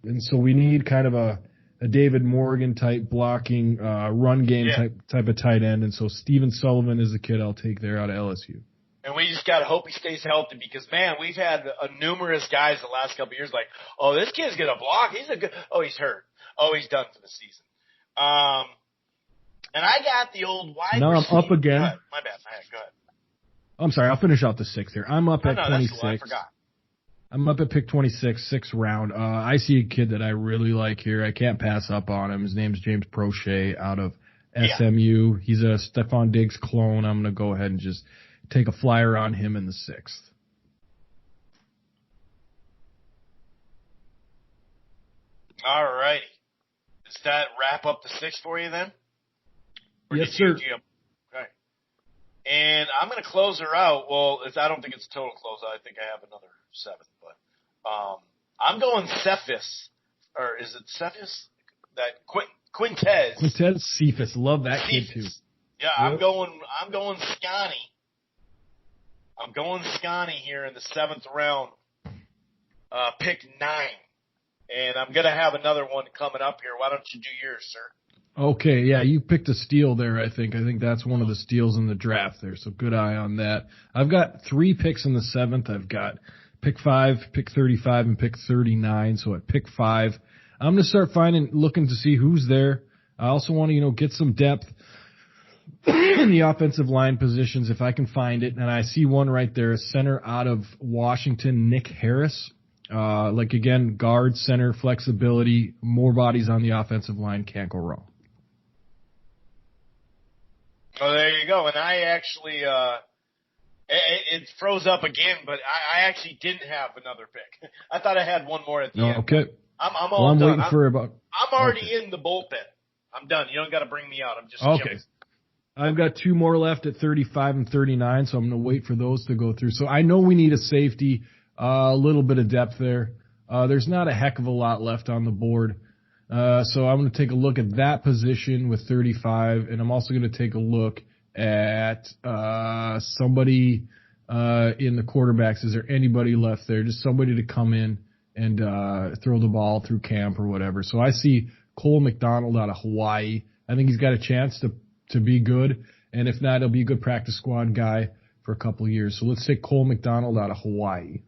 And so we need kind of a David Morgan type blocking run game type of tight end. And so Steven Sullivan is the kid I'll take there out of LSU. And we just got to hope he stays healthy because, man, we've had numerous guys the last couple of years like, oh, this kid's going to block. He's hurt. Oh, he's done for the season. And I got the old wide receiver. Now I'm up again. Go ahead. My bad. Go ahead. I'm sorry. I'll finish out the 6th here. I'm up at 26. That's the one I forgot. I'm up at pick 26, 6th round. I see a kid that I really like here. I can't pass up on him. His name's James Prochet out of SMU. He's a Stephon Diggs clone. I'm going to go ahead and just take a flyer on him in the 6th. All righty. Does that wrap up the 6th for you then? Or yes, sir. Okay. And I'm going to close her out. Well, I don't think it's a total closeout. I think I have another 7th. But I'm going Cephas. Or is it Cephas? That Quintez. Quintez Cephas. Love that kid too. Yeah, yep. I'm going Scotty. I'm going Scotty here in the 7th round. Pick 9. And I'm going to have another one coming up here. Why don't you do yours, sir? Okay, yeah, you picked a steal there, I think. I think that's one of the steals in the draft there, so good eye on that. I've got 3 picks in the 7th. I've got pick 5, pick 35, and pick 39. So at pick 5, I'm going to start looking to see who's there. I also want to, get some depth in the offensive line positions if I can find it. And I see one right there, a center out of Washington, Nick Harris. Again, guard, center, flexibility, more bodies on the offensive line, can't go wrong. Oh, there you go. And I actually, it froze up again, but I actually didn't have another pick. I thought I had one more at the end. Okay. I'm all done. I'm already okay. in the bullpen. I'm done. You don't got to bring me out. I'm just okay. chilling. I've got 2 more left at 35 and 39, so I'm going to wait for those to go through. So I know we need a safety, a little bit of depth there. There's not a heck of a lot left on the board. So I'm going to take a look at that position with 35, and I'm also going to take a look at somebody in the quarterbacks. Is there anybody left there? Just somebody to come in and throw the ball through camp or whatever. So I see Cole McDonald out of Hawaii. I think he's got a chance to be good, and if not, he'll be a good practice squad guy for a couple of years. So let's take Cole McDonald out of Hawaii.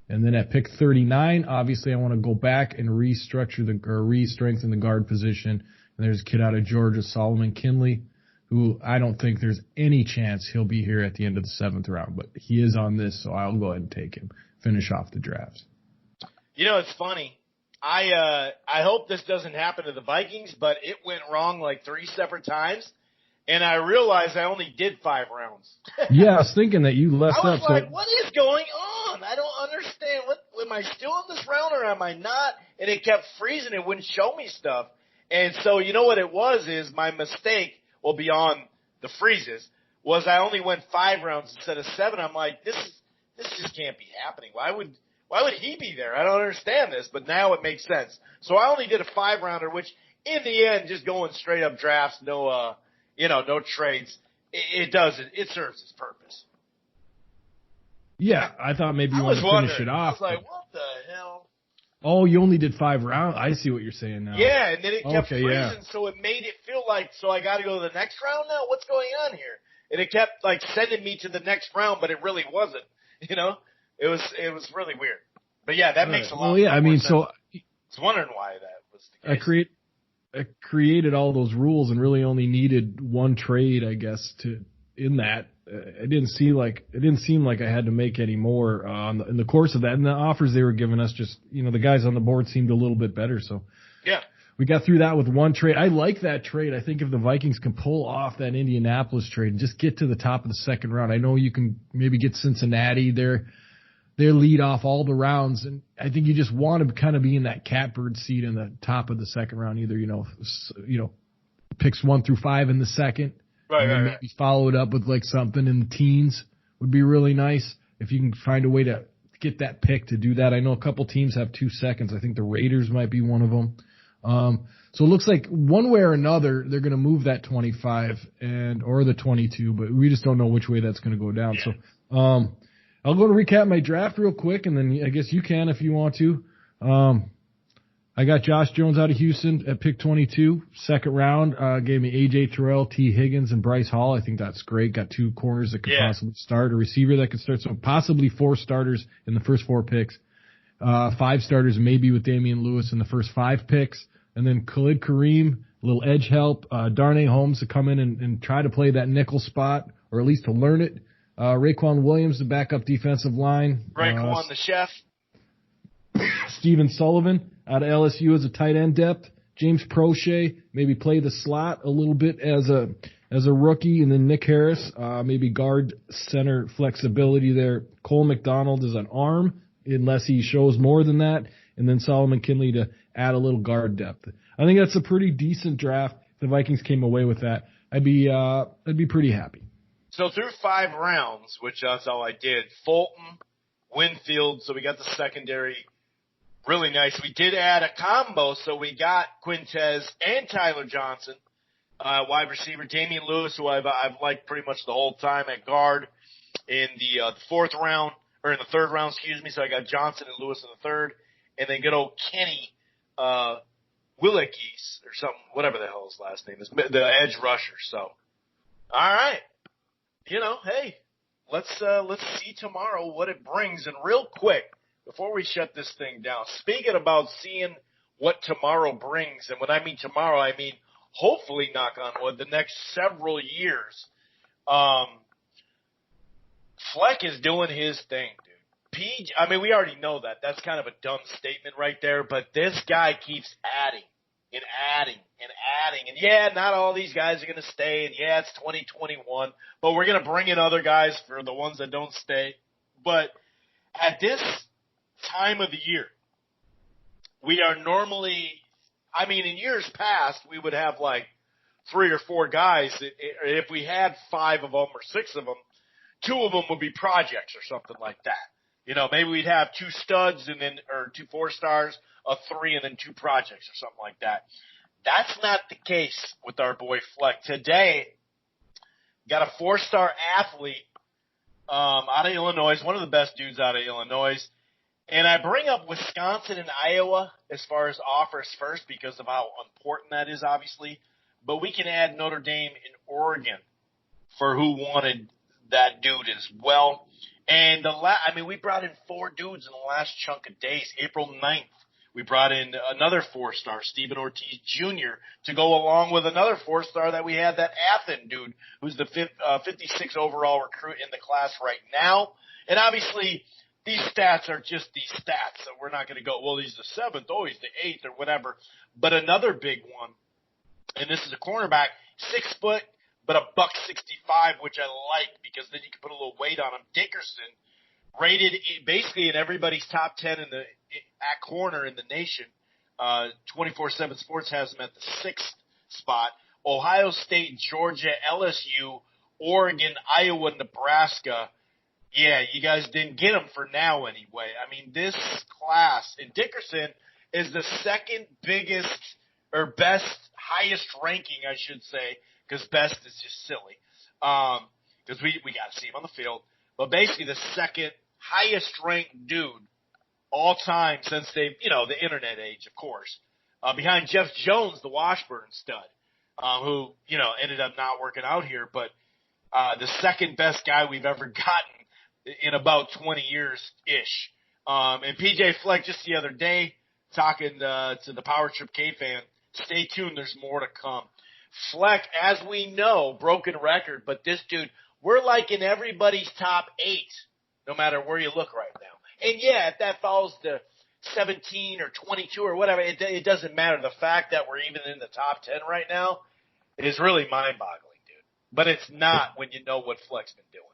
And then at pick 39, obviously I want to go back and re-strengthen the guard position. And there's a kid out of Georgia, Solomon Kinley, who I don't think there's any chance he'll be here at the end of the 7th round, but he is on this, so I'll go ahead and take him, finish off the draft. It's funny. I hope this doesn't happen to the Vikings, but it went wrong like 3 separate times. And I realized I only did 5 rounds. Yeah, I was thinking that you left up. I was like, what is going on? I don't understand. Am I still in this round or am I not? And it kept freezing. It wouldn't show me stuff. And so you know what it was is my mistake well, beyond the freezes, was I only went 5 rounds instead of 7. I'm like, this just can't be happening. Why would he be there? I don't understand this, but now it makes sense. So I only did a 5-rounder, which in the end, just going straight up drafts, no trades. It serves its purpose. Yeah, I thought maybe you wanted to finish it off. I was like, what the hell? Oh, you only did 5 rounds? I see what you're saying now. Yeah, and then it kept freezing, so it made it feel like, so I got to go to the next round now? What's going on here? And it kept, like, sending me to the next round, but it really wasn't. You know? It was really weird. But, yeah, that makes a lot more sense. So I was wondering why that was the case. I created all those rules and really only needed one trade, I guess, in that. It didn't seem like I had to make any more in the course of that. And the offers they were giving us, just the guys on the board seemed a little bit better. So yeah, we got through that with one trade. I like that trade. I think if the Vikings can pull off that Indianapolis trade and just get to the top of the second round, I know you can maybe get Cincinnati their lead off all the rounds, and I think you just want to kind of be in that catbird seat in the top of the second round, either picks 1 through 5 in the second. Right, and maybe follow it up with like something in the teens would be really nice if you can find a way to get that pick to do that. I know a couple teams have 2 seconds. I think the Raiders might be one of them. So it looks like one way or another they're going to move that 25 or the 22, but we just don't know which way that's going to go down. Yeah. So I'll go to recap my draft real quick, and then I guess you can if you want to. I got Josh Jones out of Houston at pick 22, second round. Gave me A.J. Terrell, T. Higgins, and Bryce Hall. I think that's great. Got 2 corners that could possibly start, a receiver that could start. So possibly 4 starters in the first 4 picks. 5 starters maybe with Damian Lewis in the first 5 picks. And then Khalid Kareem, a little edge help. Darnay Holmes to come in and try to play that nickel spot, or at least to learn it. Raekwon Williams, the backup defensive line. Raekwon, the chef. Steven Sullivan out of LSU as a tight end depth. James Prochet, maybe play the slot a little bit as a rookie. And then Nick Harris, maybe guard center flexibility there. Cole McDonald is an arm, unless he shows more than that. And then Solomon Kinley to add a little guard depth. I think that's a pretty decent draft. If the Vikings came away with that, I'd be pretty happy. So through 5 rounds, which that's all I did, Fulton, Winfield, so we got the secondary. Really nice. We did add a combo, so we got Quintez and Tyler Johnson, wide receiver. Damian Lewis, who I've liked pretty much the whole time at guard in the 4th round, or in the 3rd round, excuse me. So I got Johnson and Lewis in the 3rd, and then good old Kenny Willekes or something, whatever the hell his last name is, the edge rusher. So, all right, hey, let's see tomorrow what it brings. And real quick, before we shut this thing down, speaking about seeing what tomorrow brings, and when I mean tomorrow, I mean hopefully, knock on wood, the next several years. Fleck is doing his thing, dude. We already know that. That's kind of a dumb statement right there, but this guy keeps adding and adding and adding. And yeah, not all these guys are going to stay, and yeah, it's 2021, but we're going to bring in other guys for the ones that don't stay. But at this time of the year, we are normally, in years past, we would have like 3 or 4 guys. If we had 5 of them or 6 of them, 2 of them would be projects or something like that. Maybe we'd have 2 studs or 2 4-stars, a 3, and then 2 projects or something like that. That's not the case with our boy Fleck. Today, got a 4-star athlete out of Illinois, one of the best dudes out of Illinois. And I bring up Wisconsin and Iowa as far as offers first because of how important that is, obviously. But we can add Notre Dame and Oregon for who wanted that dude as well. And we brought in 4 dudes in the last chunk of days. April 9th, we brought in another 4-star, Stephen Ortiz Jr., to go along with another 4-star that we had, that Athen dude, who's the 56 overall recruit in the class right now. And obviously, these stats are just these stats. So we're not going to go, well, he's the 7th, oh, he's the 8th, or whatever. But another big one, and this is a cornerback, 6 foot, but $165, which I like because then you can put a little weight on him. Dickerson, rated basically in everybody's top 10 at corner in the nation. 24/7 Sports has him at the 6th spot. Ohio State, Georgia, LSU, Oregon, Iowa, Nebraska. Yeah, you guys didn't get them for now anyway. I mean, this class, and Dickerson is the second biggest or best, highest ranking, I should say, because best is just silly. Because we got to see him on the field. But basically the second highest ranked dude all time since the internet age, of course. Behind Jeff Jones, the Washburn stud, who, ended up not working out here, but the second best guy we've ever gotten in about 20 years-ish. And PJ Fleck just the other day talking to the Power Trip K fan, stay tuned, there's more to come. Fleck, as we know, broken record, but this dude, we're like in everybody's top 8, no matter where you look right now. And yeah, if that falls to 17 or 22 or whatever, it doesn't matter. The fact that we're even in the top 10 right now is really mind-boggling, dude. But it's not when you know what Fleck's been doing.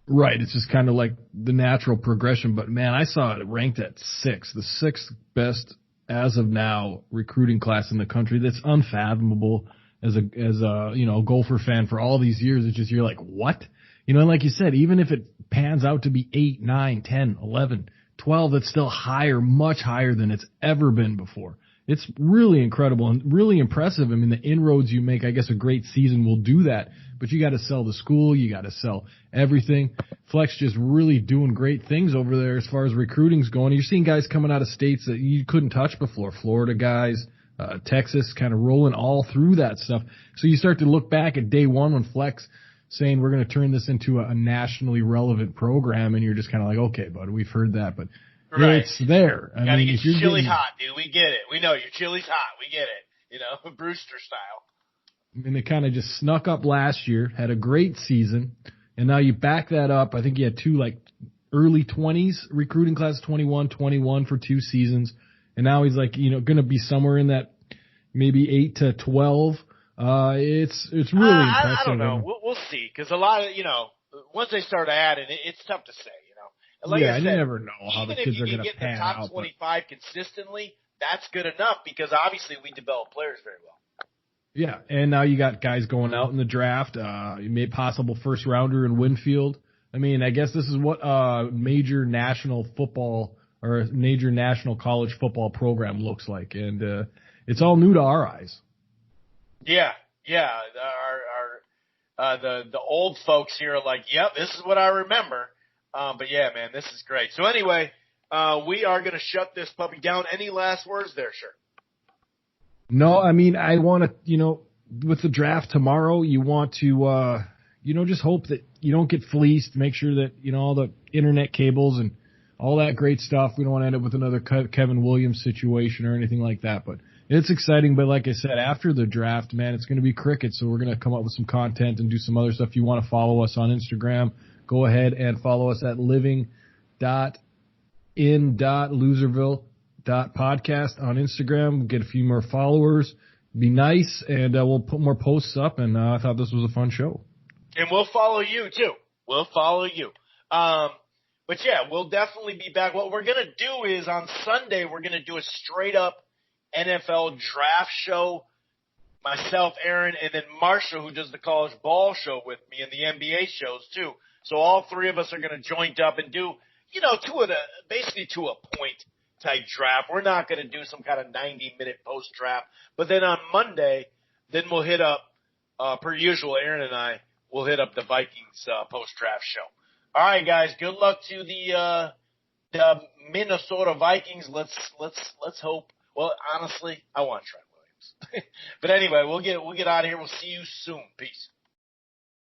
Right. It's just kind of like the natural progression. But, man, I saw it ranked at 6, the 6th best as of now recruiting class in the country. That's unfathomable as a Gopher fan for all these years. It's just you're like, what? And like you said, even if it pans out to be 8, 9, 10, 11, 12, it's still higher, much higher than it's ever been before. It's really incredible and really impressive. I mean, the inroads you make, I guess a great season will do that, but you got to sell the school. You got to sell everything. Fleck's just really doing great things over there as far as recruiting's going. You're seeing guys coming out of states that you couldn't touch before, Florida guys, Texas, kind of rolling all through that stuff. So you start to look back at day one when Fleck's saying we're going to turn this into a nationally relevant program, and you're just kind of like, okay, bud, we've heard that, but right. It's there. You got to get your chili hot, dude. We get it. We know your chili's hot. We get it. Brewster style. I mean, they kind of just snuck up last year, had a great season, and now you back that up. I think you had 2 early 20s recruiting class, 21 for 2 seasons, and now he's going to be somewhere in that maybe 8 to 12. It's really impressive. I don't know. We'll see, because a lot of once they start adding, it's tough to say. And like I said, you never know how the kids are going to pan out. Even if you can get the top 25 consistently, that's good enough, because obviously we develop players very well. Yeah, and now you got guys going out in the draft. You made possible first rounder in Winfield. I mean, I guess this is what major national football or a major national college football program looks like, and it's all new to our eyes. Yeah. The old folks here are like, yep, this is what I remember. But yeah, man, this is great. So anyway, we are going to shut this puppy down. Any last words there, sir? No, I mean, I want to, with the draft tomorrow, you want to, just hope that you don't get fleeced. Make sure that, all the internet cables and all that great stuff. We don't want to end up with another Kevin Williams situation or anything like that. But it's exciting. But like I said, after the draft, man, it's going to be cricket. So we're going to come up with some content and do some other stuff. If you want to follow us on Instagram, go ahead and follow us at living.in.loserville.podcast on Instagram. We'll get a few more followers. Be nice, and we'll put more posts up, and I thought this was a fun show. And we'll follow you, too. We'll follow you. But, yeah, we'll definitely be back. What we're going to do is on Sunday, we're going to do a straight-up NFL draft show. Myself, Aaron, and then Marshall, who does the college ball show with me, and the NBA shows, too. So all 3 of us are going to joint up and do, basically to a point type draft. We're not going to do some kind of 90-minute post-draft. But then on Monday, then we'll hit up, per usual, Aaron and I will hit up the Vikings post-draft show. All right, guys, good luck to the Minnesota Vikings. Let's hope. Well, honestly, I want Trent Williams. But anyway, we'll get out of here. We'll see you soon. Peace.